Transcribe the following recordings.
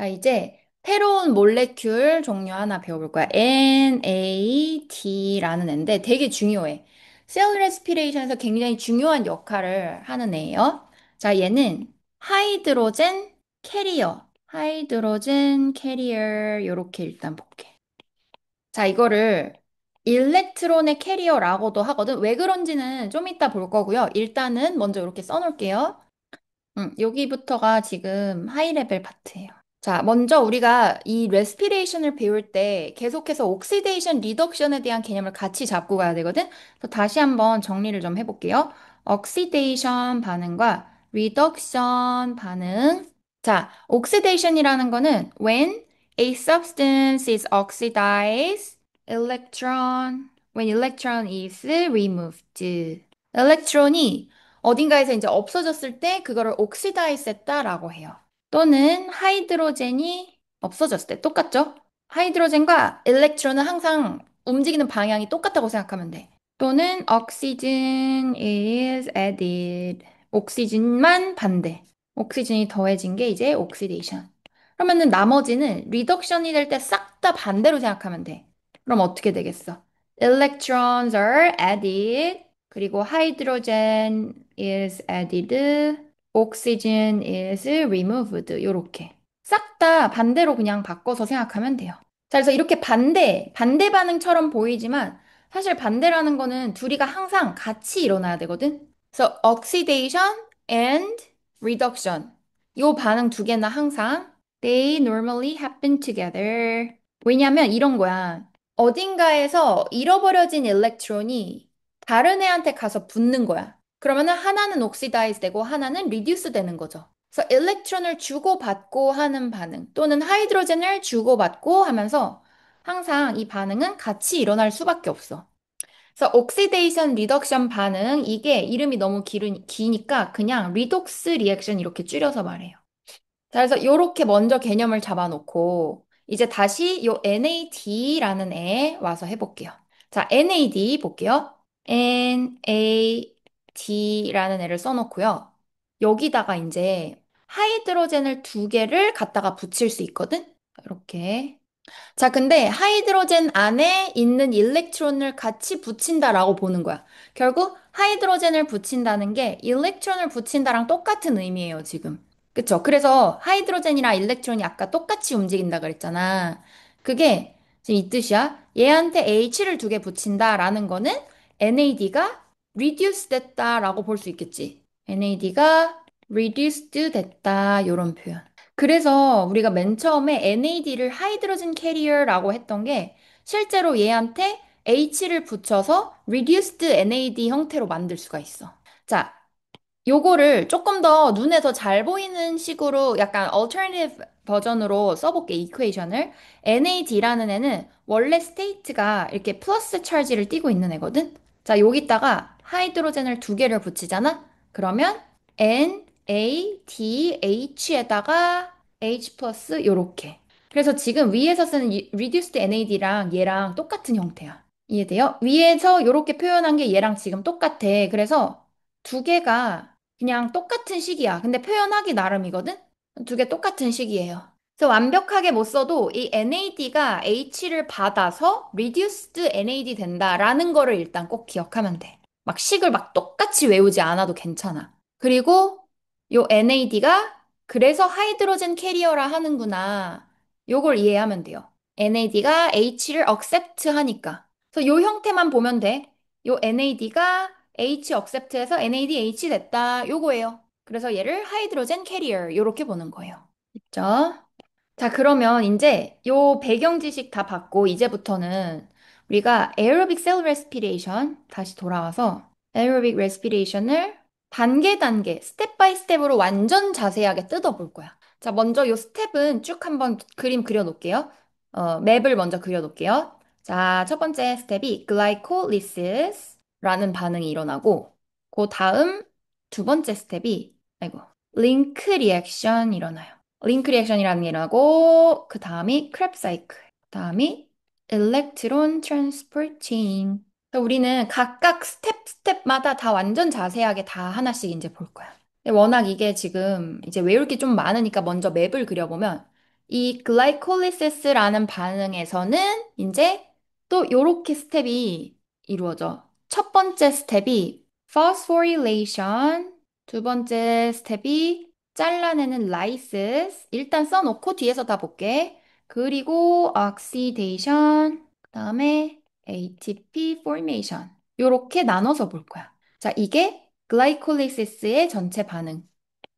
자, 이제 새로운 몰레큘 종류 하나 배워볼 거야. NAD라는 애인데 되게 중요해. 셀 레스피레이션에서 굉장히 중요한 역할을 하는 애예요. 자, 얘는 하이드로젠 캐리어. 하이드로젠 캐리어 요렇게 일단 볼게. 자, 이거를 일렉트론의 캐리어라고도 하거든. 왜 그런지는 좀 이따 볼 거고요. 일단은 먼저 이렇게 써놓을게요. 여기부터가 지금 하이레벨 파트예요. 자, 먼저 우리가 이 레스피레이션을 배울 때 계속해서 옥시데이션 리덕션에 대한 개념을 같이 잡고 가야 되거든. 그래서 다시 한번 정리를 좀 해볼게요. 옥시데이션 반응과 리덕션 반응. 자, 옥시데이션이라는 거는 when a substance is oxidized, when electron is removed. 엘렉트론이 어딘가에서 이제 없어졌을 때 그거를 옥시다이즈 했다라고 해요. 또는 하이드로젠이 없어졌을 때 똑같죠? 하이드로젠과 일렉트론은 항상 움직이는 방향이 똑같다고 생각하면 돼. 또는 oxygen is added. 옥시즌만 반대. 옥시즌이 더해진 게 이제 옥시데이션. 그러면은 나머지는 리덕션이 될 때 싹 다 반대로 생각하면 돼. 그럼 어떻게 되겠어? Electrons are added. 그리고 hydrogen is added. oxygen is removed. 요렇게. 싹 다 반대로 그냥 바꿔서 생각하면 돼요. 자, 그래서 이렇게 반대 반응처럼 보이지만 사실 반대라는 거는 둘이가 항상 같이 일어나야 되거든. 그래서 oxidation and reduction. 요 반응 두 개나 항상 they normally happen together. 왜냐면 이런 거야. 어딘가에서 잃어버려진 일렉트론이 다른 애한테 가서 붙는 거야. 그러면은 하나는 옥시다이즈 되고 하나는 리듀스 되는 거죠. 그래서 일렉트론을 주고받고 하는 반응 또는 하이드로젠을 주고받고 하면서 항상 이 반응은 같이 일어날 수밖에 없어. 그래서 옥시데이션 리덕션 반응 이게 이름이 너무 기니까 그냥 리독스 리액션 이렇게 줄여서 말해요. 자, 그래서 요렇게 먼저 개념을 잡아놓고 이제 다시 요 NAD라는 애 와서 해볼게요. 자, NAD 볼게요. NAD라는 애를 써놓고요. 여기다가 이제 하이드로젠을 두 개를 갖다가 붙일 수 있거든? 이렇게. 자, 근데 하이드로젠 안에 있는 일렉트론을 같이 붙인다라고 보는 거야. 결국 하이드로젠을 붙인다는 게 일렉트론을 붙인다랑 똑같은 의미예요, 지금. 그쵸? 그래서 하이드로젠이랑 일렉트론이 아까 똑같이 움직인다 그랬잖아. 그게 지금 이 뜻이야. 얘한테 H를 두 개 붙인다라는 거는 NAD가 reduce 됐다라고 볼 수 있겠지. NAD가 reduced 됐다, 요런 표현. 그래서 우리가 맨 처음에 NAD를 하이드로젠 캐리어라고 했던 게 실제로 얘한테 H를 붙여서 reduced NAD 형태로 만들 수가 있어. 자, 요거를 조금 더 눈에 더 잘 보이는 식으로 약간 alternative 버전으로 써볼게, 이퀘이션을. NAD라는 애는 원래 스테이트가 이렇게 플러스 찰지를 띠고 있는 애거든? 자, 여기다가 하이드로젠을 두 개를 붙이잖아? 그러면 NADH에다가 H 플러스 요렇게. 그래서 지금 위에서 쓰는 reduced NAD랑 얘랑 똑같은 형태야. 이해돼요? 위에서 요렇게 표현한 게 얘랑 지금 똑같아. 그래서 두 개가 그냥 똑같은 식이야. 근데 표현하기 나름이거든? 두 개 똑같은 식이에요. 그래서 완벽하게 못 써도 이 NAD가 H를 받아서 reduced NAD 된다라는 거를 일단 꼭 기억하면 돼. 막 식을 막 똑같이 외우지 않아도 괜찮아. 그리고 요 NAD가 그래서 하이드로젠 캐리어라 하는구나. 요걸 이해하면 돼요. NAD가 H를 accept 하니까. 그래서 요 형태만 보면 돼. 요 NAD가 H accept해서 NADH 됐다. 요거예요. 그래서 얘를 하이드로젠 캐리어 요렇게 보는 거예요. 있죠? 자, 그러면 이제 요 배경 지식 다 받고 이제부터는 우리가 에어로빅 셀 레스피레이션 다시 돌아와서 에어로빅 레스피레이션을 단계 단계 스텝 바이 스텝으로 완전 자세하게 뜯어볼 거야. 자, 먼저 요 스텝은 쭉 한번 그림 그려 놓을게요. 맵을 먼저 그려 놓을게요. 자, 첫 번째 스텝이 글라이콜리시스라는 반응이 일어나고 그 다음 두 번째 스텝이 아이고 링크 리액션 일어나요. 링크 리액션이라는 게 일어나고 그 다음이 크랩 사이클, 그 다음이 일렉트론 트랜스포트 체인. 우리는 각각 스텝마다 다 완전 자세하게 다 하나씩 이제 볼 거야. 근데 워낙 이게 지금 이제 외울 게 좀 많으니까 먼저 맵을 그려보면 이 글라이콜리시스라는 반응에서는 이제 또 요렇게 스텝이 이루어져. 첫 번째 스텝이 phosphorylation, 두 번째 스텝이 잘라내는 lysis. 일단 써놓고 뒤에서 다 볼게. 그리고 oxidation, 그다음에 ATP formation. 요렇게 나눠서 볼 거야. 자, 이게 글라이콜리시스의 전체 반응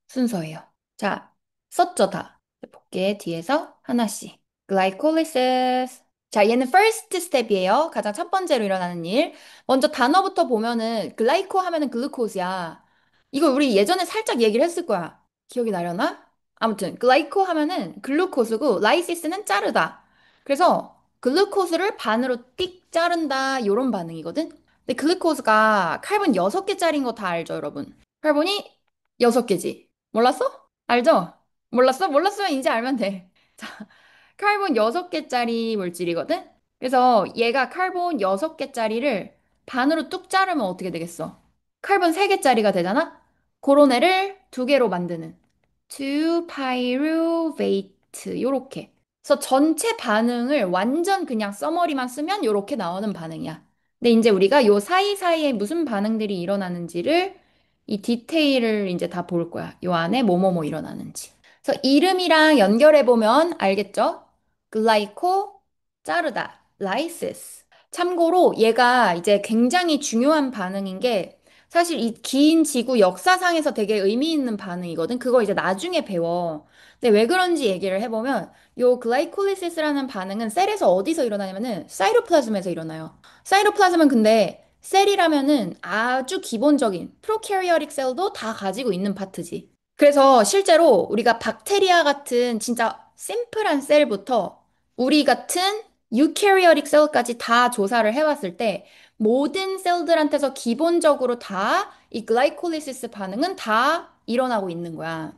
순서예요. 자, 썼죠, 다. 볼게, 뒤에서 하나씩. glycolysis. 자, 얘는 first step이에요. 가장 첫 번째로 일어나는 일. 먼저 단어부터 보면은 글라이코 하면은 글루코즈야. 이거 우리 예전에 살짝 얘기를 했을 거야. 기억이 나려나? 아무튼 글라이코 하면은 글루코즈고 라이시스는 자르다. 그래서 글루코즈를 반으로 띡 자른다. 요런 반응이거든. 근데 글루코즈가 칼본 6개짜리인 거 다 알죠, 여러분? 칼본이 6개지. 몰랐어? 알죠? 몰랐어? 몰랐으면 이제 알면 돼. 자, 카본 6개짜리 물질이거든? 그래서 얘가 카본 6개짜리를 반으로 뚝 자르면 어떻게 되겠어? 카본 3개짜리가 되잖아? 그런 애를 2개로 만드는 2pyruvate 요렇게. 그래서 전체 반응을 완전 그냥 써머리만 쓰면 요렇게 나오는 반응이야. 근데 이제 우리가 요 사이사이에 무슨 반응들이 일어나는지를 이 디테일을 이제 다 볼 거야. 요 안에 뭐뭐뭐 일어나는지. 그래서 이름이랑 연결해 보면 알겠죠? 글라이코, 자르다, 라이시스. 참고로 얘가 이제 굉장히 중요한 반응인 게 사실 이 긴 지구 역사상에서 되게 의미 있는 반응이거든. 그거 이제 나중에 배워. 근데 왜 그런지 얘기를 해보면 요 글라이콜리시스라는 반응은 셀에서 어디서 일어나냐면은 사이토플라즘에서 일어나요. 사이토플라즘은 근데 셀이라면은 아주 기본적인 프로캐리어틱 셀도 다 가지고 있는 파트지. 그래서 실제로 우리가 박테리아 같은 진짜 심플한 셀부터 우리 같은 유캐리어틱 셀까지 다 조사를 해왔을 때 모든 셀들한테서 기본적으로 다 이 글라이콜리시스 반응은 다 일어나고 있는 거야.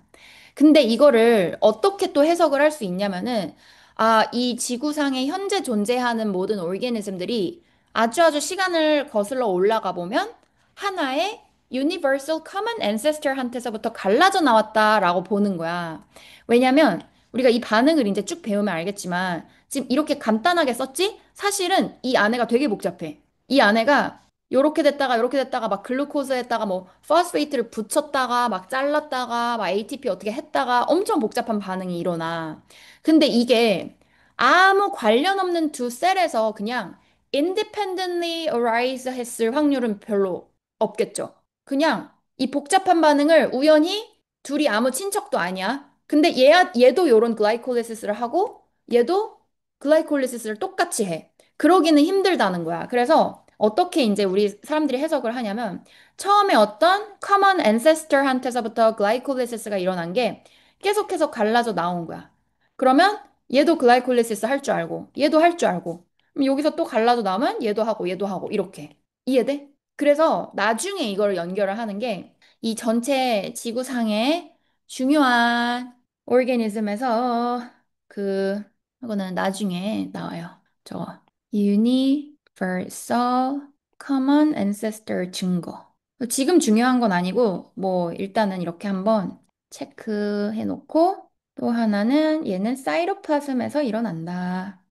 근데 이거를 어떻게 또 해석을 할 수 있냐면은, 아, 이 지구상에 현재 존재하는 모든 오르게니즘들이 아주 아주 시간을 거슬러 올라가 보면 하나의 Universal Common Ancestor한테서부터 갈라져 나왔다라고 보는 거야. 왜냐면 우리가 이 반응을 이제 쭉 배우면 알겠지만 지금 이렇게 간단하게 썼지? 사실은 이 안에가 되게 복잡해. 이 안에가 요렇게 됐다가 막 글루코즈에다가 뭐 포스페이트를 붙였다가 막 잘랐다가 막 ATP 어떻게 했다가 엄청 복잡한 반응이 일어나. 근데 이게 아무 관련 없는 두 셀에서 그냥 independently arise 했을 확률은 별로 없겠죠. 그냥 이 복잡한 반응을 우연히 둘이 아무 친척도 아니야. 근데 얘도 요런 글라이콜리시스를 하고 얘도 글라이콜리시스를 똑같이 해. 그러기는 힘들다는 거야. 그래서 어떻게 이제 우리 사람들이 해석을 하냐면 처음에 어떤 common ancestor한테서부터 글라이콜리시스가 일어난 게 계속해서 갈라져 나온 거야. 그러면 얘도 글라이콜리시스 할 줄 알고 얘도 할 줄 알고 그럼 여기서 또 갈라져 나오면 얘도 하고 이렇게 이해돼? 그래서 나중에 이걸 연결을 하는 게 이 전체 지구상의 중요한 오르게니즘에서 그 이거는 나중에 나와요. 저거 Universal Common Ancestor 증거. 지금 중요한 건 아니고 뭐 일단은 이렇게 한번 체크해 놓고 또 하나는 얘는 사이토플라즘에서 일어난다.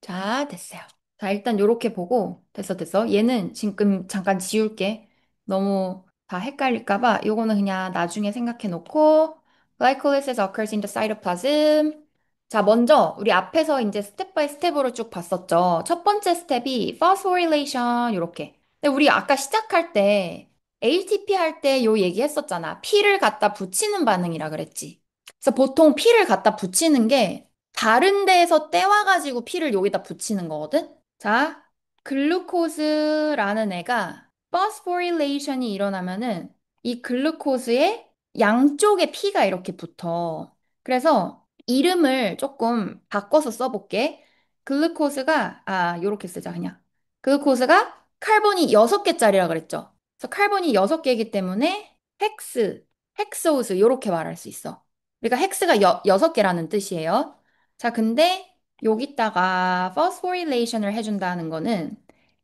자, 됐어요. 자, 일단 요렇게 보고, 됐어, 됐어. 얘는 지금 잠깐 지울게. 너무 다 헷갈릴까 봐. 요거는 그냥 나중에 생각해 놓고, glycolysis occurs in the cytoplasm. 자, 먼저 우리 앞에서 이제 스텝 바이 스텝으로 쭉 봤었죠. 첫 번째 스텝이 phosphorylation 요렇게. 근데 우리 아까 시작할 때 ATP 할 때 요 얘기 했었잖아. 피를 갖다 붙이는 반응이라 그랬지. 그래서 보통 피를 갖다 붙이는 게 다른 데에서 떼와가지고 피를 여기다 붙이는 거거든? 자, 글루코즈라는 애가 포스포릴레이션이 일어나면은 이 글루코즈의 양쪽에 피가 이렇게 붙어. 그래서 이름을 조금 바꿔서 써볼게. 요렇게 쓰자, 그냥. 글루코즈가 카본이 6개짜리라 그랬죠? 그래서 카본이 6개이기 때문에 헥소우스, 요렇게 말할 수 있어. 그러니까 헥스가 6개라는 뜻이에요. 자, 근데 여기다가 포스포릴레이션을 해준다는 거는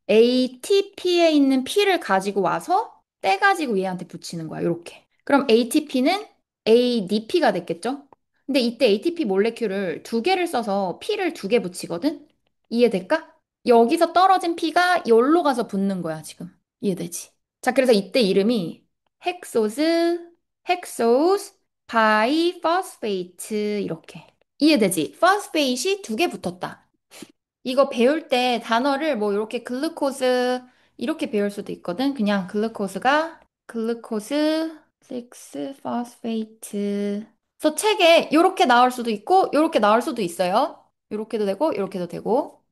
ATP에 있는 P를 가지고 와서 떼가지고 얘한테 붙이는 거야. 요렇게. 그럼 ATP는 ADP가 됐겠죠? 근데 이때 ATP 몰레큘을 두 개를 써서 P를 두 개 붙이거든? 이해될까? 여기서 떨어진 P가 여기로 가서 붙는 거야, 지금. 이해되지? 자, 그래서 이때 이름이 헥소스, 헥소스, 바이포스페이트 이렇게. 이해되지? 포스페이트이 두 개 붙었다. 이거 배울 때 단어를 뭐 이렇게 글루코스 이렇게 배울 수도 있거든. 그냥 글루코스가 글루코스 6 포스페이트. 그래서 책에 이렇게 나올 수도 있고 이렇게 나올 수도 있어요. 이렇게도 되고 이렇게도 되고.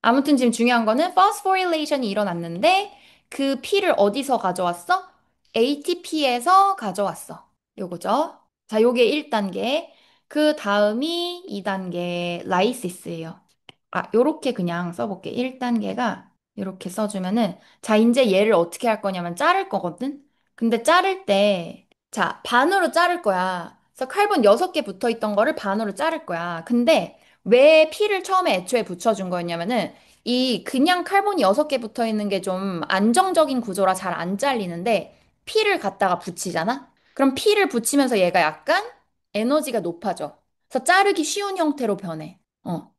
아무튼 지금 중요한 거는 포스포릴레이션이 일어났는데 그 P를 어디서 가져왔어? ATP에서 가져왔어. 요거죠. 자, 요게 1단계. 그 다음이 2단계 라이시스예요. 아, 요렇게 그냥 써볼게. 1단계가 요렇게 써주면은 자, 이제 얘를 어떻게 할 거냐면 자를 거거든? 근데 자를 때 자, 반으로 자를 거야. 그래서 칼본 6개 붙어 있던 거를 반으로 자를 거야. 근데 왜 P를 처음에 애초에 붙여준 거였냐면은 이 그냥 칼본이 6개 붙어 있는 게 좀 안정적인 구조라 잘 안 잘리는데 P를 갖다가 붙이잖아? 그럼 P를 붙이면서 얘가 약간 에너지가 높아져. 그래서 자르기 쉬운 형태로 변해.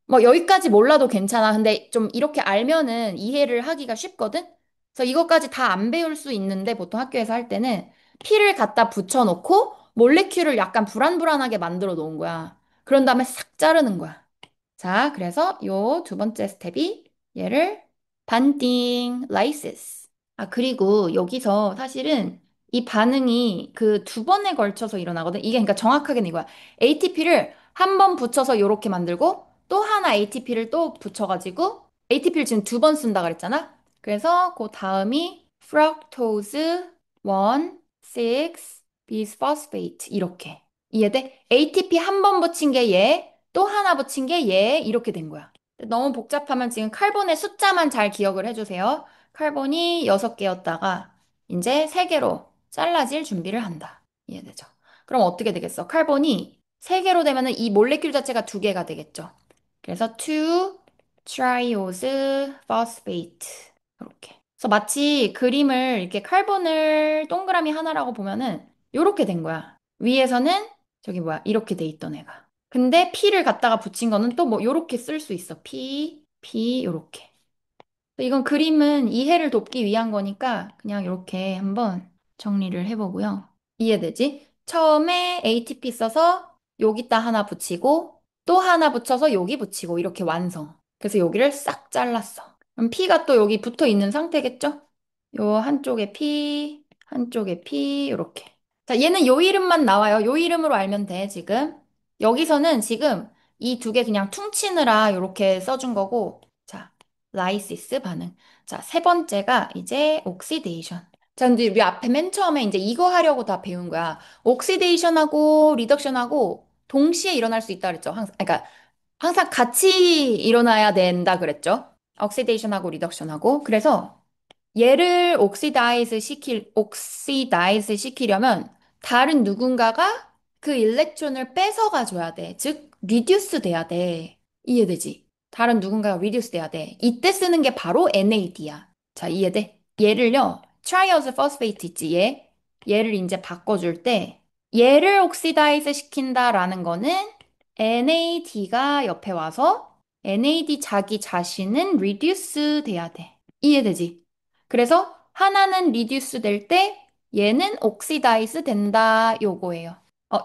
뭐 여기까지 몰라도 괜찮아. 근데 좀 이렇게 알면은 이해를 하기가 쉽거든? 그래서 이것까지 다 안 배울 수 있는데 보통 학교에서 할 때는 P를 갖다 붙여놓고 몰레큘을 약간 불안불안하게 만들어 놓은 거야. 그런 다음에 싹 자르는 거야. 자, 그래서 요 두 번째 스텝이 얘를 반띵, 라이시스. 아, 그리고 여기서 사실은 이 반응이 그 두 번에 걸쳐서 일어나거든. 이게 그러니까 정확하게는 이거야. ATP를 한 번 붙여서 요렇게 만들고 또 하나 ATP를 또 붙여가지고 ATP를 지금 두 번 쓴다 그랬잖아. 그래서 그 다음이 fructose 1, 6, bisphosphate 이렇게. 이해돼? ATP 한 번 붙인 게 얘, 또 하나 붙인 게 얘, 이렇게 된 거야. 너무 복잡하면 지금 칼본의 숫자만 잘 기억을 해주세요. 칼본이 6개였다가 이제 3개로 잘라질 준비를 한다. 이해되죠? 그럼 어떻게 되겠어? 칼본이 3개로 되면은 이 몰레큘 자체가 2개가 되겠죠. 그래서 2 triose phosphate 이렇게. 그래서 마치 그림을 이렇게 칼본을 동그라미 하나라고 보면은 이렇게 된 거야. 위에서는 저기 뭐야 이렇게 돼 있던 애가. 근데 P를 갖다가 붙인 거는 또 뭐 요렇게 쓸 수 있어. P 요렇게. 이건 그림은 이해를 돕기 위한 거니까 그냥 이렇게 한번 정리를 해보고요. 이해되지? 처음에 ATP 써서 여기다 하나 붙이고 또 하나 붙여서 여기 붙이고 이렇게 완성. 그래서 여기를 싹 잘랐어. 그럼 P가 또 여기 붙어 있는 상태겠죠? 요 한쪽에 P, 한쪽에 P 이렇게. 자, 얘는 요 이름만 나와요. 요 이름으로 알면 돼, 지금. 여기서는 지금 이 두 개 그냥 퉁치느라 이렇게 써준 거고. 자, 라이시스 반응. 자, 세 번째가 이제 옥시데이션. 자, 근데 우리 앞에 맨 처음에 이제 이거 하려고 다 배운 거야. 옥시데이션하고 리덕션하고 동시에 일어날 수 있다 그랬죠. 항상, 그러니까 항상 같이 일어나야 된다 그랬죠. 옥시데이션하고 리덕션하고. 그래서 얘를 옥시다이즈 시키려면 다른 누군가가 그 일렉트론을 뺏어가 줘야 돼. 즉, 리듀스 돼야 돼. 이해되지? 다른 누군가가 리듀스 돼야 돼. 이때 쓰는 게 바로 NAD야. 자, 이해돼? 얘를요, 트라이어스 포스페이트 있지, 얘? 얘를 이제 바꿔줄 때, 얘를 옥시다이즈 시킨다라는 거는 NAD가 옆에 와서 NAD 자기 자신은 리듀스 돼야 돼. 이해되지? 그래서 하나는 리듀스 될 때 얘는 옥시다이즈 된다 요거예요.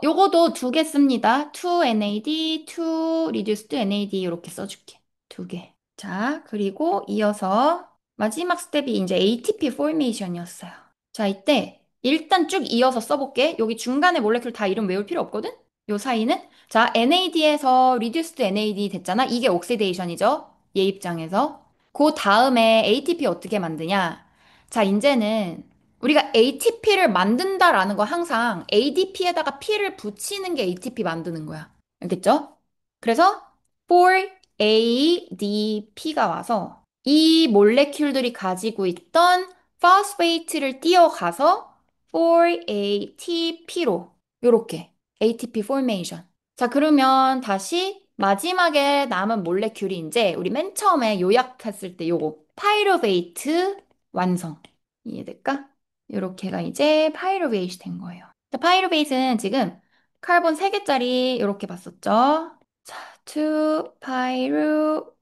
요거도 두 개 씁니다. 2NAD, 2 reduced NAD 이렇게 써줄게. 두 개. 자, 그리고 이어서 마지막 스텝이 이제 ATP 포메이션이었어요. 자, 이때 일단 쭉 이어서 써볼게. 여기 중간에 몰레큘 다 이름 외울 필요 없거든? 요 사이는? 자, NAD에서 reduced NAD 됐잖아. 이게 옥시데이션이죠. 얘 입장에서. 그 다음에 ATP 어떻게 만드냐? 자, 이제는 우리가 ATP를 만든다라는 거 항상 ADP에다가 P를 붙이는 게 ATP 만드는 거야. 알겠죠? 그래서 for ADP가 와서 이 몰레큘들이 가지고 있던 포스페이트를 띄어가서 for ATP로 요렇게 ATP formation. 자, 그러면 다시 마지막에 남은 몰레큘이 이제 우리 맨 처음에 요약했을 때 요거 파이루베이트 완성. 이해될까? 요렇게가 이제 파이루베이트 된 거예요. 자, 파이루베이트는 지금 카본 3개짜리 이렇게 봤었죠? 자, 2 pyruvate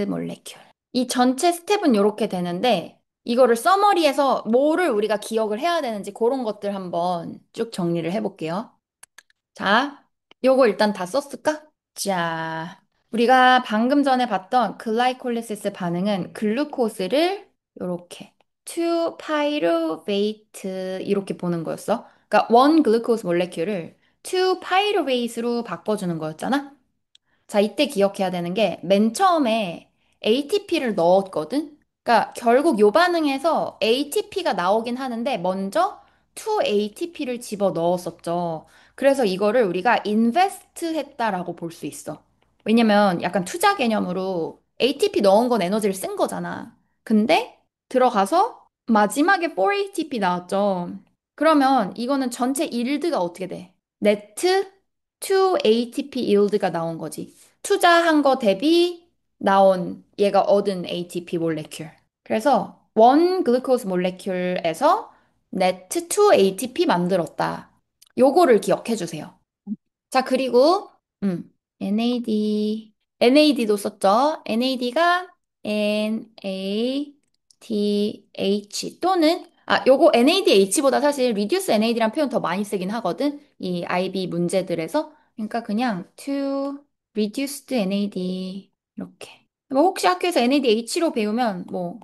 molecule. 이 전체 스텝은 이렇게 되는데 이거를 서머리에서 뭐를 우리가 기억을 해야 되는지 그런 것들 한번 쭉 정리를 해볼게요. 자, 요거 일단 다 썼을까? 자, 우리가 방금 전에 봤던 글라이콜리시스 반응은 글루코스를 요렇게 2 파이루베이트 이렇게 보는 거였어. 그러니까 원 글루코스 몰레큘을 2 파이루베이스로 바꿔주는 거였잖아. 자, 이때 기억해야 되는 게 맨 처음에 ATP를 넣었거든? 그러니까 결국 요 반응에서 ATP가 나오긴 하는데 먼저 2ATP를 집어 넣었었죠. 그래서 이거를 우리가 invest 했다라고 볼 수 있어. 왜냐면 약간 투자 개념으로 ATP 넣은 건 에너지를 쓴 거잖아. 근데 들어가서 마지막에 4ATP 나왔죠. 그러면 이거는 전체 일드가 어떻게 돼? 네트 2ATP yield가 나온 거지. 투자한 거 대비 나온 얘가 얻은 ATP 몰레큘. 그래서 원 글루코스 몰레큘에서 네트 2 ATP 만들었다. 요거를 기억해 주세요. 자, 그리고 NAD도 썼죠. NAD가 NADH 또는 요거 NADH보다 사실 reduce NAD란 표현 더 많이 쓰긴 하거든. 이 IB 문제들에서. 그러니까 그냥 to reduced NAD 이렇게. 뭐 혹시 학교에서 NADH로 배우면 뭐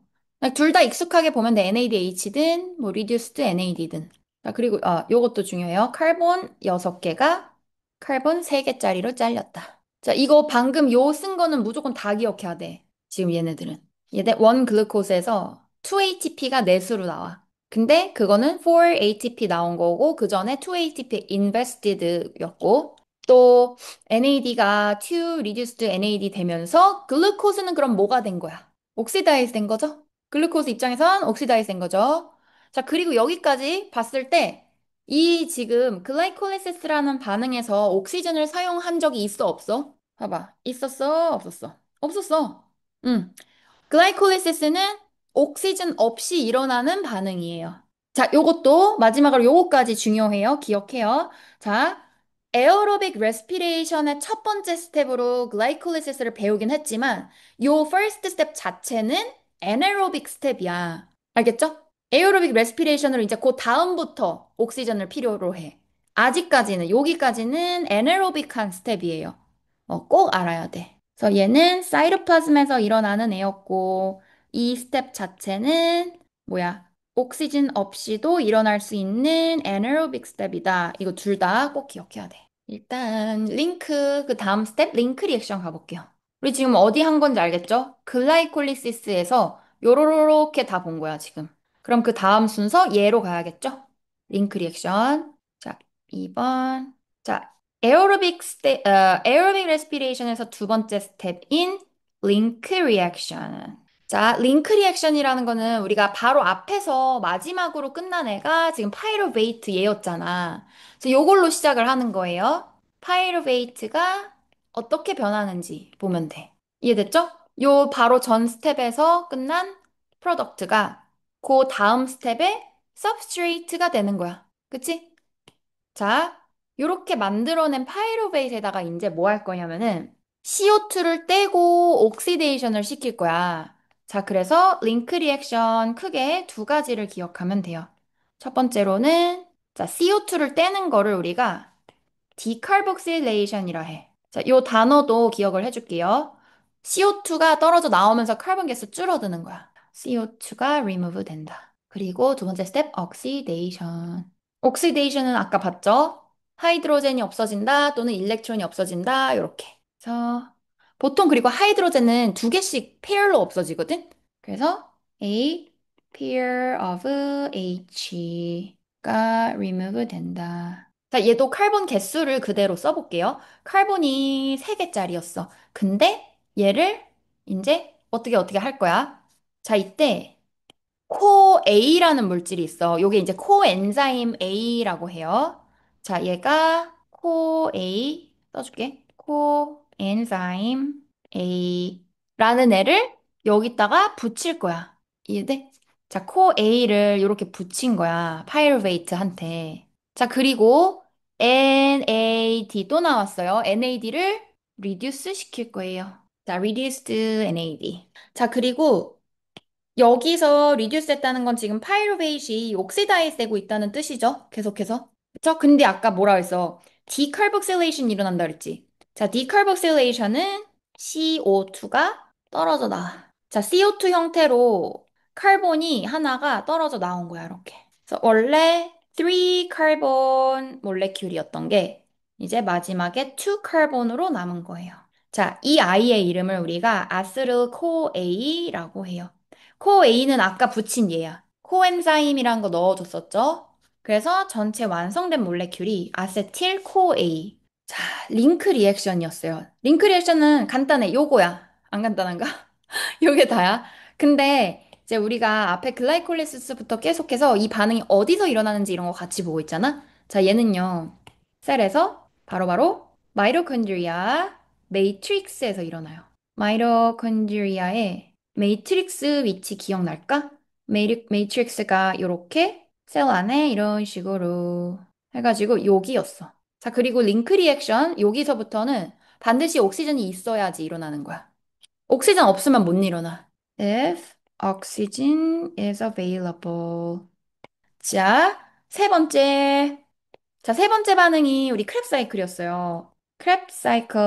둘 다 익숙하게 보면 돼. NADH든 뭐 reduced NAD든. 자, 그리고 요것도 중요해요. 카본 6개가 카본 3개짜리로 잘렸다. 자, 이거 방금 요 쓴 거는 무조건 다 기억해야 돼. 지금 얘네들은. 얘네 원 글루코스에서 2ATP가 넷으로 나와. 근데 그거는 4ATP 나온 거고 그 전에 2ATP invested였고 또 NAD가 2 reduced NAD 되면서 글루코스는 그럼 뭐가 된 거야? 옥시다이즈 된 거죠? 글루코스 입장에선 옥시다이즈 된 거죠. 자, 그리고 여기까지 봤을 때 이 지금 글라이콜리시스라는 반응에서 옥시전을 사용한 적이 있어 없어? 봐봐. 있었어? 없었어? 없었어. 응. 글라이콜리시스는 옥시전 없이 일어나는 반응이에요. 자, 요것도 마지막으로 요거까지 중요해요. 기억해요. 자, 에어로빅 레스피레이션의 첫 번째 스텝으로 글라이콜리시스를 배우긴 했지만 요 퍼스트 스텝 자체는 에너로빅 스텝이야. 알겠죠? 에어로빅 레스피레이션으로 이제 그 다음부터 옥시전을 필요로 해. 아직까지는 여기까지는 에너로빅한 스텝이에요. 꼭 알아야 돼. 그래서 얘는 사이토플азm에서 일어나는 애였고 이 스텝 자체는 뭐야? 옥시즌 없이도 일어날 수 있는 anaerobic 스텝이다. 이거 둘 다 꼭 기억해야 돼. 일단 링크 그 다음 스텝 링크 리액션 가볼게요. 우리 지금 어디 한 건지 알겠죠? 글라이콜리시스에서 요렇게 다 본 거야, 지금. 그럼 그 다음 순서 얘로 가야겠죠? 링크 리액션. 자, 2번. 자, 에어로빅 레스피레이션에서 두 번째 스텝인 링크 리액션. 자, 링크 리액션이라는 거는 우리가 바로 앞에서 마지막으로 끝난 애가 지금 파이로베이트 얘였잖아. 그래서 요걸로 시작을 하는 거예요. 파이로베이트가 어떻게 변하는지 보면 돼. 이해됐죠? 요 바로 전 스텝에서 끝난 프로덕트가 그 다음 스텝에 substrate가 되는 거야. 그치? 자, 요렇게 만들어낸 파이로베이트에다가 이제 뭐 할 거냐면은 CO2를 떼고 옥시데이션을 시킬 거야. 자, 그래서 링크 리액션 크게 두 가지를 기억하면 돼요. 첫 번째로는 자, CO2를 떼는 거를 우리가 디칼복실레이션이라 해. 자, 요 단어도 기억을 해줄게요. CO2가 떨어져 나오면서 카본 가스 줄어드는 거야. CO2가 remove 된다. 그리고 두 번째 스텝, oxidation. 옥시데이션은 아까 봤죠? 하이드로젠이 없어진다 또는 일렉트론이 없어진다 이렇게. 그래서 보통 그리고 하이드로젠은 두 개씩 페어로 없어지거든. 그래서 A pair of H가 remove 된다. 자, 얘도 카본 개수를 그대로 써볼게요. 카본이 3개짜리였어. 근데 얘를 이제 어떻게 할 거야? 자, 이때 코A라는 물질이 있어. 요게 이제 코엔자임 A라고 해요. 자, 얘가 코A 써줄게. 코엔자임 A라는 애를 여기다가 붙일 거야. 이해돼? 자, 코A를 이렇게 붙인 거야. 파이루베이트한테. 자, 그리고 NAD 또 나왔어요. NAD를 reduce 시킬 거예요. 자, reduced NAD. 자, 그리고 여기서 reduce 했다는 건 지금 파이루베이트이 옥시다이즈 되고 있다는 뜻이죠. 계속해서. 그쵸? 근데 아까 뭐라 했어? 디칼복실레이션 일어난다 그랬지. 자, 디칼복실레이션은 CO2가 떨어져 나와. 자, CO2 형태로 카본이 하나가 떨어져 나온 거야, 이렇게. 그래서 원래 3 카본 몰레큘이었던 게 이제 마지막에 2 카본으로 남은 거예요. 자, 이 아이의 이름을 우리가 아스를 코에이라고 해요. 코에이는 아까 붙인 얘야. 코엔자임이란 거 넣어줬었죠? 그래서 전체 완성된 몰레큘이 아세틸 코에이. 자, 링크 리액션이었어요. 링크 리액션은 간단해. 요거야. 안 간단한가? 요게 다야. 근데 이제 우리가 앞에 글라이콜리시스부터 계속해서 이 반응이 어디서 일어나는지 이런 거 같이 보고 있잖아. 자, 얘는요. 셀에서 바로바로 마이토콘드리아 매트릭스에서 일어나요. 마이토콘드리아의 매트릭스 위치 기억날까? 매트릭스가 이렇게 셀 안에 이런 식으로 해가지고 여기였어. 자, 그리고 링크 리액션 여기서부터는 반드시 옥시전이 있어야지 일어나는 거야. 옥시전 없으면 못 일어나. If oxygen is available. 자, 세 번째. 자, 세 번째 반응이 우리 크랩 사이클이었어요. 크랩 사이클.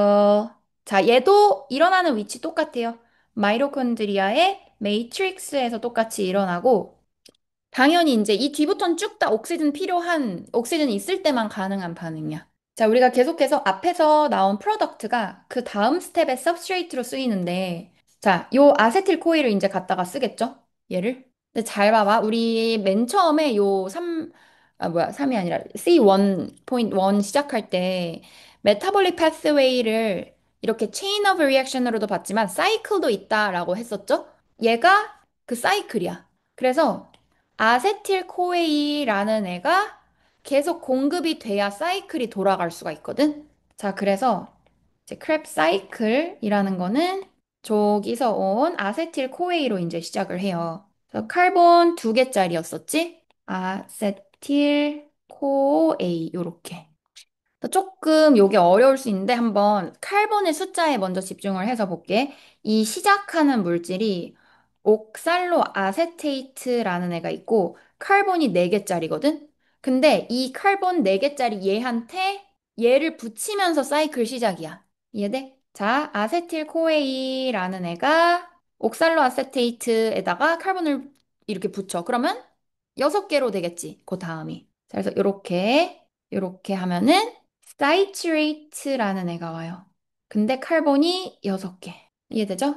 자, 얘도 일어나는 위치 똑같아요. 마이토콘드리아의 매트릭스에서 똑같이 일어나고, 당연히 이제 이 뒤부터는 쭉 다 옥시전 필요한, 옥시전이 있을 때만 가능한 반응이야. 자, 우리가 계속해서 앞에서 나온 프로덕트가 그 다음 스텝의 सब스트레이트로 쓰이는데, 자, 요 아세틸 코일을 이제 갖다가 쓰겠죠? 얘를. 근데 잘 봐봐. 우리 맨 처음에 요 3이 아니라 C1.1 시작할 때 메타볼릭 패스웨이를 이렇게 체인 오브 리액션으로도 봤지만 사이클도 있다라고 했었죠? 얘가 그 사이클이야. 그래서 아세틸 코에이라는 애가 계속 공급이 돼야 사이클이 돌아갈 수가 있거든. 자, 그래서 이제 크랩 사이클이라는 거는 저기서 온 아세틸 코에이로 이제 시작을 해요. 그래서 카본 두 개짜리였었지? 아세틸 코에이 요렇게. 조금 요게 어려울 수 있는데 한번 칼본의 숫자에 먼저 집중을 해서 볼게. 이 시작하는 물질이 옥살로 아세테이트라는 애가 있고 칼본이 4개짜리거든? 근데 이 칼본 4개짜리 얘한테 얘를 붙이면서 사이클 시작이야. 이해돼? 자, 아세틸 코에이라는 애가 옥살로 아세테이트에다가 칼본을 이렇게 붙여. 그러면 6개로 되겠지. 그 다음이. 자, 그래서 요렇게 하면은 사이트레이트라는 애가 와요. 근데 칼본이 6개. 이해되죠?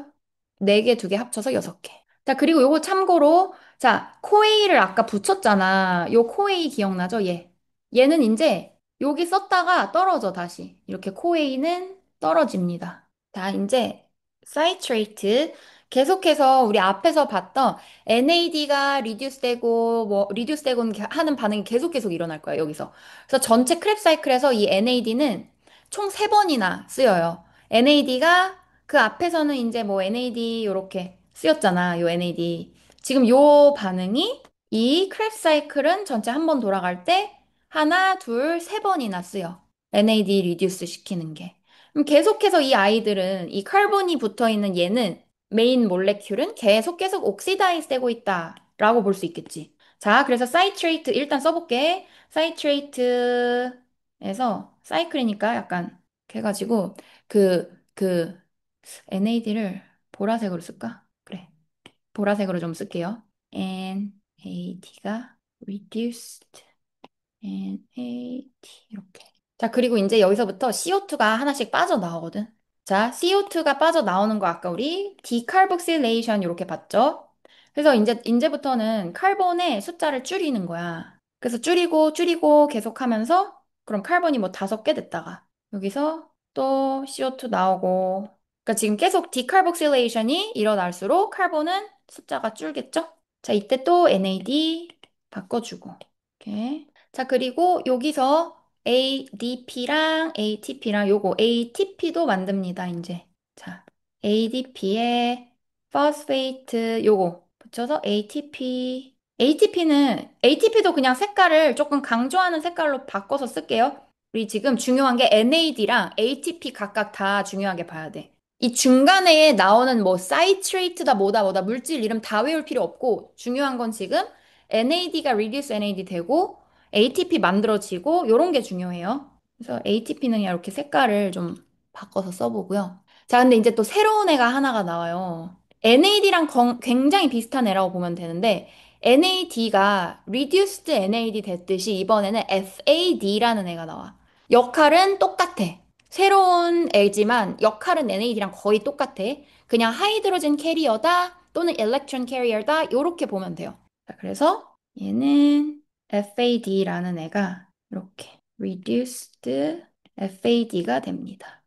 4개, 2개 합쳐서 6개. 자, 그리고 요거 참고로, 자, 코에이를 아까 붙였잖아. 요 코에이 기억나죠? 얘는 이제 여기 썼다가 떨어져, 다시. 이렇게 코에이는 떨어집니다. 자, 이제 사이트레이트. 계속해서 우리 앞에서 봤던 NAD가 리듀스 되고, 뭐, 리듀스 되고 하는 반응이 계속 일어날 거예요, 여기서. 그래서 전체 크랩 사이클에서 이 NAD는 총 3번이나 쓰여요. NAD가 그 앞에서는 이제 뭐 NAD 요렇게 쓰였잖아. 요 NAD. 지금 요 반응이 이 크랩 사이클은 전체 한 번 돌아갈 때 하나, 둘, 3번이나 쓰여. NAD 리듀스 시키는 게. 그럼 계속해서 이 아이들은 이 카본이 붙어 있는 얘는 메인 몰레큘은 계속 옥시다이즈 되고 있다라고 볼 수 있겠지. 자, 그래서 사이트레이트 일단 써볼게. 사이트레이트에서 사이클이니까 약간 해가지고 그 NAD를 보라색으로 쓸까? 그래. 보라색으로 좀 쓸게요. NAD가 reduced NAD 이렇게. 자, 그리고 이제 여기서부터 CO2가 하나씩 빠져나오거든. 자, CO2가 빠져나오는 거 아까 우리 디칼복실레이션 이렇게 봤죠? 그래서 이제부터는 칼본의 숫자를 줄이는 거야. 그래서 줄이고 계속하면서 그럼 칼본이 뭐 5개 됐다가 여기서 또 CO2 나오고 그러니까 지금 계속 디칼복실레이션이 일어날수록 칼본은 숫자가 줄겠죠? 자, 이때 또 NAD 바꿔주고 이렇게. 자, 그리고 여기서 ADP랑 ATP랑 요거 ATP도 만듭니다, 이제. 자, ADP에 포스페이트 요거 붙여서 ATP도 그냥 색깔을 조금 강조하는 색깔로 바꿔서 쓸게요. 우리 지금 중요한 게 NAD랑 ATP 각각 다 중요하게 봐야 돼. 이 중간에 나오는 뭐 사이트레이트다 뭐다 물질 이름 다 외울 필요 없고 중요한 건 지금 NAD가 reduce NAD 되고 ATP 만들어지고 요런 게 중요해요. 그래서 ATP는 이렇게 색깔을 좀 바꿔서 써보고요. 자, 근데 이제 또 새로운 애가 하나가 나와요. NAD랑 굉장히 비슷한 애라고 보면 되는데 NAD가 reduced NAD 됐듯이 이번에는 FAD라는 애가 나와. 역할은 똑같아. 새로운 애지만 역할은 NAD랑 거의 똑같아. 그냥 하이드로젠 캐리어다 또는 일렉트론 캐리어다 요렇게 보면 돼요. 자, 그래서 얘는 FAD라는 애가 이렇게 reduced FAD가 됩니다.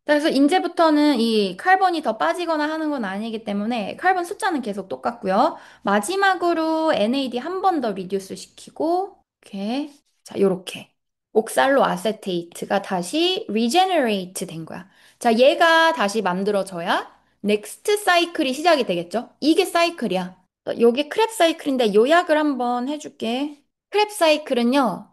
그래서 이제부터는 이 칼본이 더 빠지거나 하는 건 아니기 때문에 칼본 숫자는 계속 똑같고요. 마지막으로 NAD 한 번 더 리듀스 시키고 이렇게 자 요렇게 옥살로 아세테이트가 다시 리제너레이트 된 거야. 자 얘가 다시 만들어져야 넥스트 사이클이 시작이 되겠죠? 이게 사이클이야. 요게 크랩 사이클인데 요약을 한번 해줄게. 크랩 사이클은요.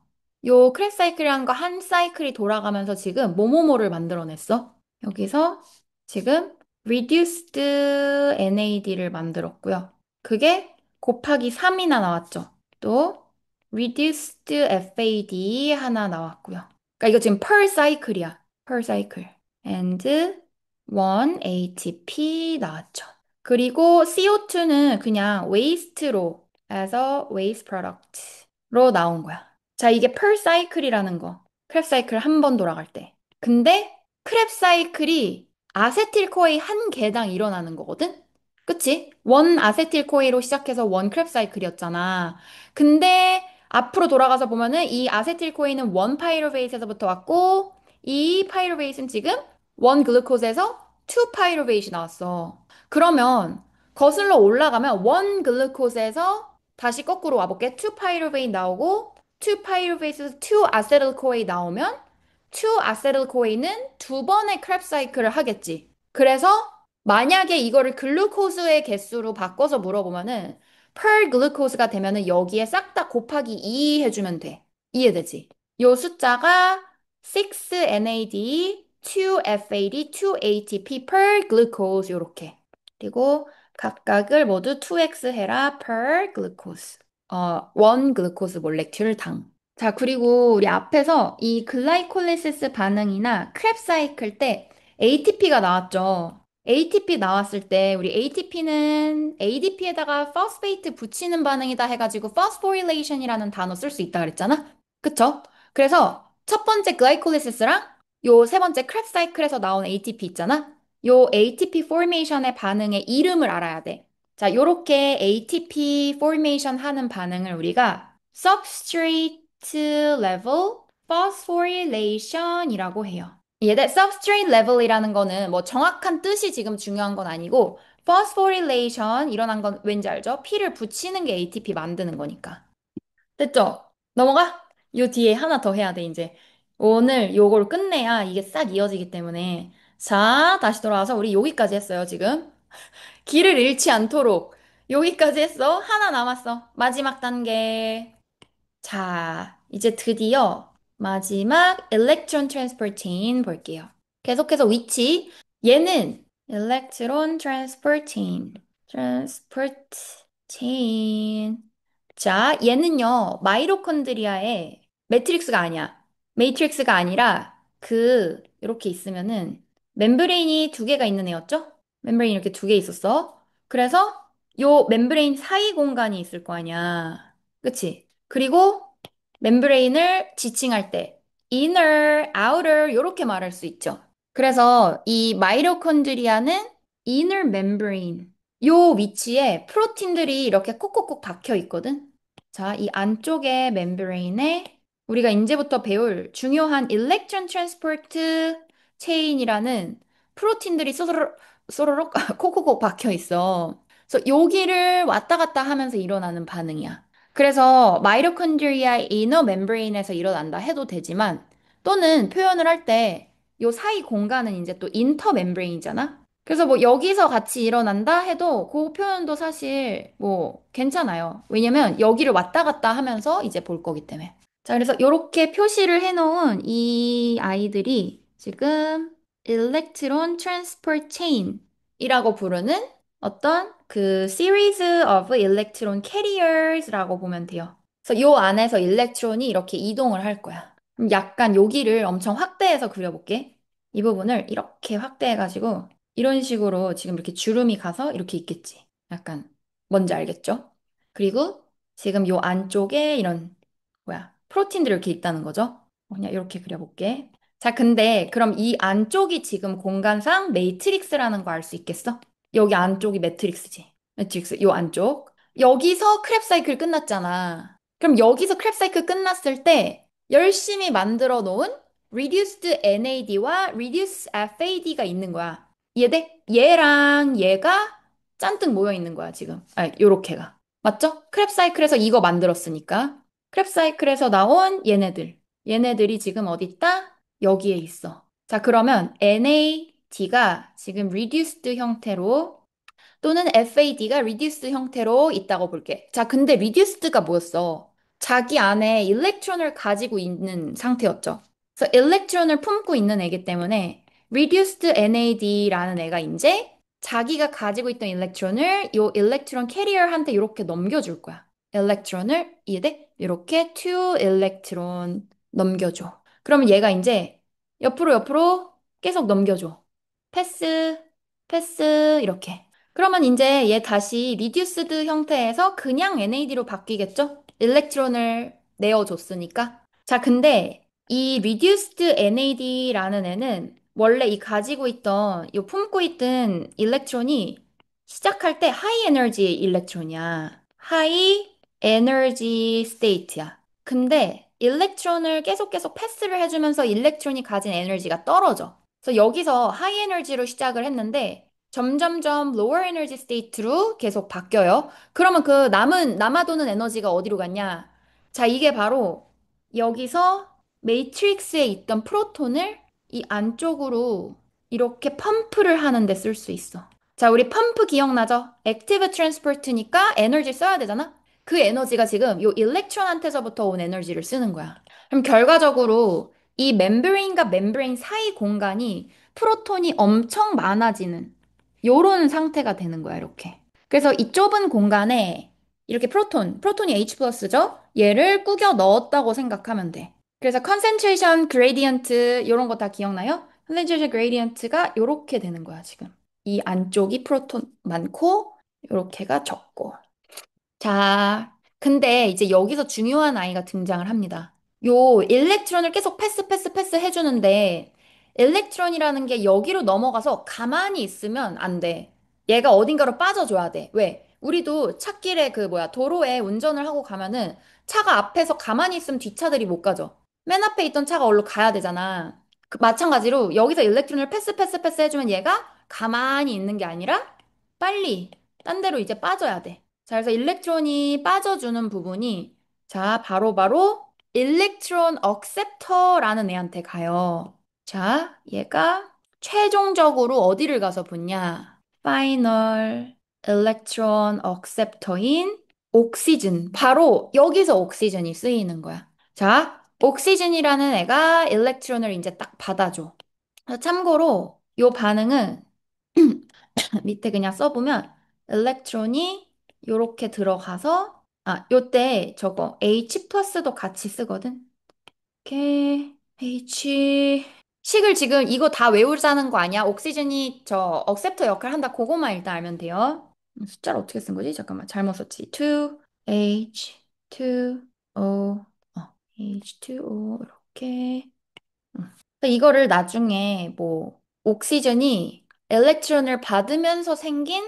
요 크랩 사이클이라는 거 한 사이클이 돌아가면서 지금 뭐뭐뭐를 만들어냈어. 여기서 지금 reduced NAD를 만들었고요. 그게 곱하기 3이나 나왔죠. 또 reduced FAD 하나 나왔고요. 그러니까 이거 지금 per cycle이야. per cycle. and 1 ATP 나왔죠. 그리고 CO2는 그냥 waste로 as a waste product로 나온 거야. 자, 이게 per cycle이라는 거. 크랩 사이클 한 번 돌아갈 때. 근데 크랩 사이클이 아세틸코에 한 개당 일어나는 거거든? 그치? 원 아세틸코에로 시작해서 원 크랩 사이클이었잖아. 근데 앞으로 돌아가서 보면은 이 아세틸코에는 원 파이로베이스에서부터 왔고 이 파이로베이스는 지금 원 글루코스에서 투 파이로베이스 나왔어. 그러면 거슬러 올라가면 원 글루코스에서 다시 거꾸로 와볼게. 투 파이로베이스 나오고 투 파이로베이스에서 투 아세틸코에 나오면 2 아세틸코에는 두 번의 크랩 사이클을 하겠지. 그래서 만약에 이거를 글루코스의 개수로 바꿔서 물어보면은 per 글루코스가 되면은 여기에 싹 다 곱하기 2 해주면 돼. 이해되지? 요 숫자가 6 NAD, 2 FAD, 2 ATP per glucose 요렇게. 그리고 각각을 모두 2x 해라 per glucose. 1 글루코스 몰레큘 당. 자, 그리고 우리 앞에서 이 글라이콜리시스 반응이나 크랩 사이클 때 ATP가 나왔죠. ATP 나왔을 때 우리 ATP는 ADP에다가 포스페이트 붙이는 반응이다 해가지고 포스포릴레이션이라는 단어 쓸 수 있다 그랬잖아. 그쵸? 그래서 첫 번째 글라이콜리시스랑 요 세 번째 크랩 사이클에서 나온 ATP 있잖아. 요 ATP 포메이션의 반응의 이름을 알아야 돼. 자, 요렇게 ATP 포메이션 하는 반응을 우리가 substrate level phosphorylation이라고 해요. 얘들 substrate level이라는 거는 뭐 정확한 뜻이 지금 중요한 건 아니고 phosphorylation 일어난 건 왠지 알죠? P를 붙이는 게 ATP 만드는 거니까. 됐죠? 넘어가? 요 뒤에 하나 더 해야 돼, 이제. 오늘 요걸 끝내야 이게 싹 이어지기 때문에. 자, 다시 돌아와서 우리 여기까지 했어요, 지금. 길을 잃지 않도록. 여기까지 했어. 하나 남았어. 마지막 단계. 자, 이제 드디어 마지막 electron transport chain 볼게요. 계속해서 위치. 얘는 electron transport chain. 자, 얘는요, 마이토콘드리아의 매트릭스가 아니야. 매트릭스가 아니라 이렇게 있으면은 멤브레인이 두 개가 있는 애였죠? 멤브레인 이렇게 두 개 있었어. 그래서 요 멤브레인 사이 공간이 있을 거 아니야. 그치? 그리고 멤브레인을 지칭할 때 inner, outer 이렇게 말할 수 있죠. 그래서 이 마이토콘드리아는 inner membrane 요 위치에 프로틴들이 이렇게 콕콕콕 박혀 있거든. 자, 이 안쪽에 멤브레인에 우리가 이제부터 배울 중요한 일렉트론 트랜스포트 체인이라는 프로틴들이 쏘로록 콕콕콕 박혀 있어. 그래서 여기를 왔다 갔다 하면서 일어나는 반응이야. 그래서 마이토콘드리아의 이너 멤브레인에서 일어난다 해도 되지만 또는 표현을 할 때 요 사이 공간은 이제 또 인터 멤브레인이잖아. 그래서 뭐 여기서 같이 일어난다 해도 그 표현도 사실 뭐 괜찮아요. 왜냐면 여기를 왔다 갔다 하면서 이제 볼 거기 때문에. 자, 그래서 이렇게 표시를 해놓은 이 아이들이 지금 Electron Transport Chain이라고 부르는 어떤 그 series of electron carriers라고 보면 돼요. 그래서 요 안에서 일렉트론이 이렇게 이동을 할 거야. 그럼 약간 여기를 엄청 확대해서 그려볼게. 이 부분을 이렇게 확대해가지고 이런 식으로 지금 이렇게 주름이 가서 이렇게 있겠지. 약간 뭔지 알겠죠? 그리고 지금 요 안쪽에 이런 뭐야 프로틴들이 이렇게 있다는 거죠. 그냥 이렇게 그려볼게. 자, 근데 그럼 이 안쪽이 지금 공간상 매트릭스라는 거 알 수 있겠어? 여기 안쪽이 매트릭스지. 매트릭스, 요 안쪽. 여기서 크랩 사이클 끝났잖아. 그럼 여기서 크랩 사이클 끝났을 때 열심히 만들어 놓은 reduced NAD와 reduced FAD가 있는 거야. 이해돼? 얘랑 얘가 잔뜩 모여 있는 거야, 지금. 아, 요렇게가. 맞죠? 크랩 사이클에서 이거 만들었으니까. 크랩 사이클에서 나온 얘네들. 얘네들이 지금 어디 있다? 여기에 있어. 자, 그러면 NAD가 지금 reduced 형태로 또는 FAD가 reduced 형태로 있다고 볼게. 자, 근데 reduced가 뭐였어? 자기 안에 일렉트론을 가지고 있는 상태였죠. 그래서 일렉트론을 품고 있는 애기 때문에 reduced NAD라는 애가 이제 자기가 가지고 있던 일렉트론을 요 일렉트론 캐리어한테 이렇게 넘겨줄 거야. 일렉트론을 이해돼? 이렇게 to 일렉트론 넘겨줘. 그러면 얘가 이제 옆으로 계속 넘겨줘. 패스, 패스 이렇게. 그러면 이제 얘 다시 리듀스드 형태에서 그냥 NAD로 바뀌겠죠? 일렉트론을 내어줬으니까. 자, 근데 이 reduced NAD라는 애는 원래 이 가지고 있던, 이 품고 있던 일렉트론이 시작할 때 하이 에너지 일렉트론이야. 하이 에너지 스테이트야. 근데 일렉트론을 계속 패스를 해주면서 일렉트론이 가진 에너지가 떨어져. 그래서 여기서 하이 에너지로 시작을 했는데 점점점 lower energy state로 계속 바뀌어요. 그러면 그 남아도는 에너지가 어디로 갔냐? 자, 이게 바로 여기서 매트릭스에 있던 프로톤을 이 안쪽으로 이렇게 펌프를 하는데 쓸 수 있어. 자, 우리 펌프 기억나죠? 액티브 트랜스포트니까 에너지 써야 되잖아? 그 에너지가 지금 요 일렉트론한테서부터 온 에너지를 쓰는 거야. 그럼 결과적으로 이 멤브레인과 멤브레인 사이 공간이 프로톤이 엄청 많아지는 요런 상태가 되는 거야, 이렇게. 그래서 이 좁은 공간에 이렇게 프로톤이 H 플러스죠? 얘를 꾸겨 넣었다고 생각하면 돼. 그래서 concentration gradient 이런 거 다 기억나요? concentration gradient가 이렇게 되는 거야, 지금. 이 안쪽이 프로톤 많고 이렇게가 적고. 자, 근데 이제 여기서 중요한 아이가 등장을 합니다. 요 일렉트론을 계속 패스 해주는데 일렉트론이라는 게 여기로 넘어가서 가만히 있으면 안 돼. 얘가 어딘가로 빠져줘야 돼. 왜? 우리도 찾길에 그 뭐야 도로에 운전을 하고 가면은 차가 앞에서 가만히 있으면 뒷차들이 못 가죠. 맨 앞에 있던 차가 얼른 가야 되잖아. 그 마찬가지로 여기서 일렉트론을 패스 해주면 얘가 가만히 있는 게 아니라 빨리 딴 데로 이제 빠져야 돼. 자, 그래서 일렉트론이 빠져주는 부분이 자, 바로 일렉트론 억셉터라는 애한테 가요. 자, 얘가 최종적으로 어디를 가서 붙냐? 파이널 일렉트론 억셉터인 옥시즌. 바로 여기서 옥시즌이 쓰이는 거야. 자, 옥시즌이라는 애가 일렉트론을 이제 딱 받아줘. 참고로 요 반응은 밑에 그냥 써보면 일렉트론이 요렇게 들어가서 요때 저거 H 플러스도 같이 쓰거든. 이렇게 H 식을 지금 이거 다 외우자는 거 아니야? 옥시즌이 저 억셉터 역할 한다. 그거만 일단 알면 돼요. 숫자를 어떻게 쓴 거지? 잠깐만 잘못 썼지. 2 H 2 O H2O 이렇게 그래서 이거를 나중에 뭐 옥시전이 엘렉트론을 받으면서 생긴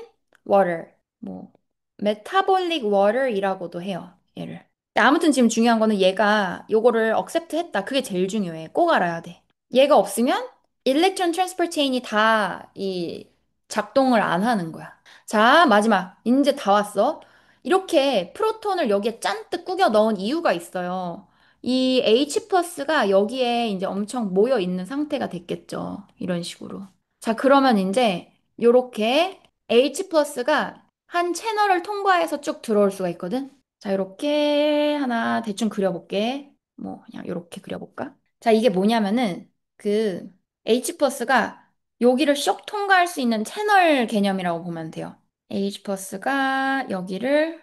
water, 뭐 metabolic water이라고도 해요. 얘를. 근데 아무튼 지금 중요한 거는 얘가 요거를 accept 했다. 그게 제일 중요해. 꼭 알아야 돼. 얘가 없으면 일렉트론 트랜스퍼 체인이 다 이 작동을 안 하는 거야. 자, 마지막. 이제 다 왔어. 이렇게 프로톤을 여기에 잔뜩 꾸겨 넣은 이유가 있어요. 이 H 플러스가 여기에 이제 엄청 모여 있는 상태가 됐겠죠. 이런 식으로. 자, 그러면 이제 요렇게 H 플러스가 한 채널을 통과해서 쭉 들어올 수가 있거든. 자, 이렇게 하나 대충 그려볼게. 뭐 그냥 이렇게 그려볼까? 자, 이게 뭐냐면은 그 H 버스가 여기를 쇽 통과할 수 있는 채널 개념이라고 보면 돼요. H 버스가 여기를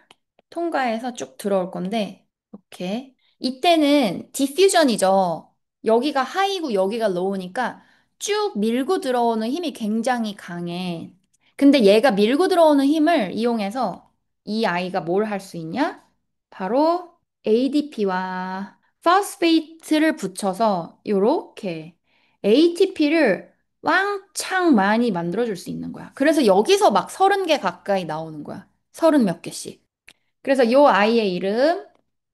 통과해서 쭉 들어올 건데 이렇게 이때는 디퓨전이죠. 여기가 하이고 여기가 로우니까 쭉 밀고 들어오는 힘이 굉장히 강해. 근데 얘가 밀고 들어오는 힘을 이용해서 이 아이가 뭘 할 수 있냐? 바로 ADP와 파스페이트를 붙여서 이렇게 ATP를 왕창 많이 만들어줄 수 있는 거야. 그래서 여기서 막 30개 가까이 나오는 거야. 30 몇 개씩. 그래서 요 아이의 이름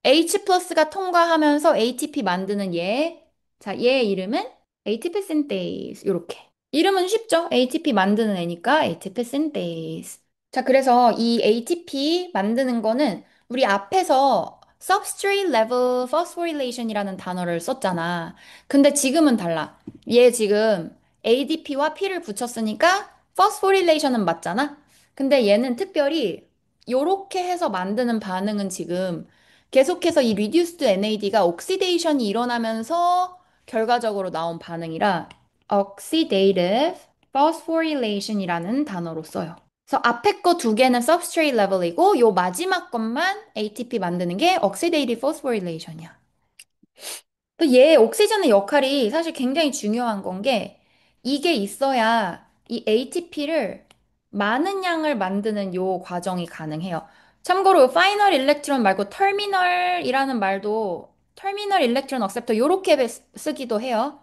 H 플러스가 통과하면서 ATP 만드는 얘. 자, 얘의 이름은 ATP synthase. 요렇게. 이름은 쉽죠? ATP 만드는 애니까 ATP synthase. 자, 그래서 이 ATP 만드는 거는 우리 앞에서 substrate level phosphorylation이라는 단어를 썼잖아. 근데 지금은 달라. 얘 지금 ADP와 P를 붙였으니까 phosphorylation은 맞잖아? 근데 얘는 특별히 요렇게 해서 만드는 반응은 지금 계속해서 이 reduced NAD가 옥시데이션이 일어나면서 결과적으로 나온 반응이라 oxidative phosphorylation이라는 단어로 써요. 그래서 앞에 거 두 개는 substrate level이고 요 마지막 것만 ATP 만드는 게 oxidative phosphorylation이야. 또 얘 옥시전의 역할이 사실 굉장히 중요한 건 게 이게 있어야 이 ATP를 많은 양을 만드는 요 과정이 가능해요. 참고로 파이널 일렉트론 말고 터미널이라는 말도 터미널 일렉트론 억셉터 요렇게 쓰기도 해요.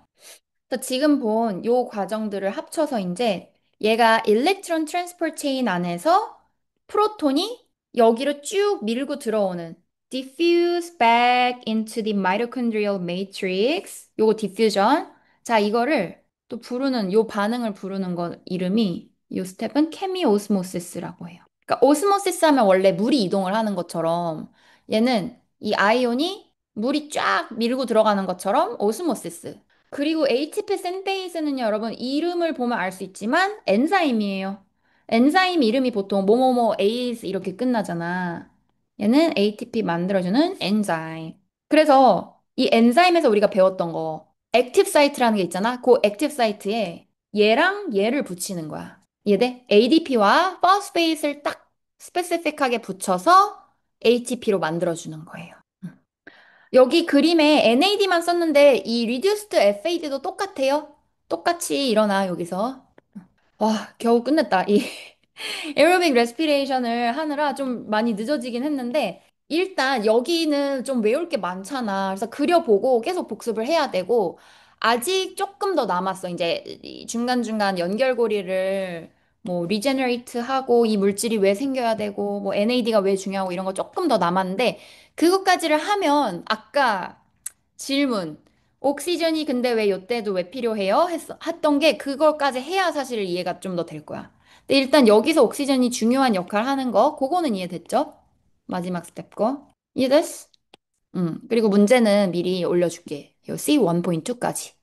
그래서 지금 본 요 과정들을 합쳐서 이제 얘가 일렉트론 트랜스포트 체인 안에서 프로톤이 여기로 쭉 밀고 들어오는 diffuse back into the mitochondrial matrix 요거 diffusion 자 이거를 또 부르는 요 반응을 부르는 거 이름이 요 스텝은 케미오스모시스라고 해요. 그러니까 오스모시스 하면 원래 물이 이동을 하는 것처럼 얘는 이 아이온이 물이 쫙 밀고 들어가는 것처럼 오스모시스 그리고 ATP 센테이스는 여러분 이름을 보면 알 수 있지만 엔자임이에요. 엔자임 이름이 보통 뭐뭐뭐 에이스 이렇게 끝나잖아. 얘는 ATP 만들어주는 엔자임. 그래서 이 엔자임에서 우리가 배웠던 거 액티브 사이트라는 게 있잖아. 그 액티브 사이트에 얘랑 얘를 붙이는 거야. 이해돼? ADP와 포스페이스를 딱 스페시픽하게 붙여서 ATP로 만들어주는 거예요. 여기 그림에 NAD만 썼는데 이 reduced FAD도 똑같아요. 똑같이 일어나 여기서. 와, 겨우 끝냈다. 이 에어로빅 레스피레이션을 하느라 좀 많이 늦어지긴 했는데 일단 여기는 좀 외울 게 많잖아. 그래서 그려보고 계속 복습을 해야 되고 아직 조금 더 남았어. 이제 이 중간중간 연결고리를 뭐 리제너레이트 하고 이 물질이 왜 생겨야 되고 뭐 NAD가 왜 중요하고 이런 거 조금 더 남았는데 그것까지를 하면 아까 질문 옥시전이 근데 왜 요때도 왜 필요해요? 했던 게 그걸까지 해야 사실 이해가 좀 더 될 거야. 근데 일단 여기서 옥시전이 중요한 역할 하는 거, 그거는 이해됐죠? 마지막 스텝 거. 이해됐어? 그리고 문제는 미리 올려줄게. 요 C1.2까지.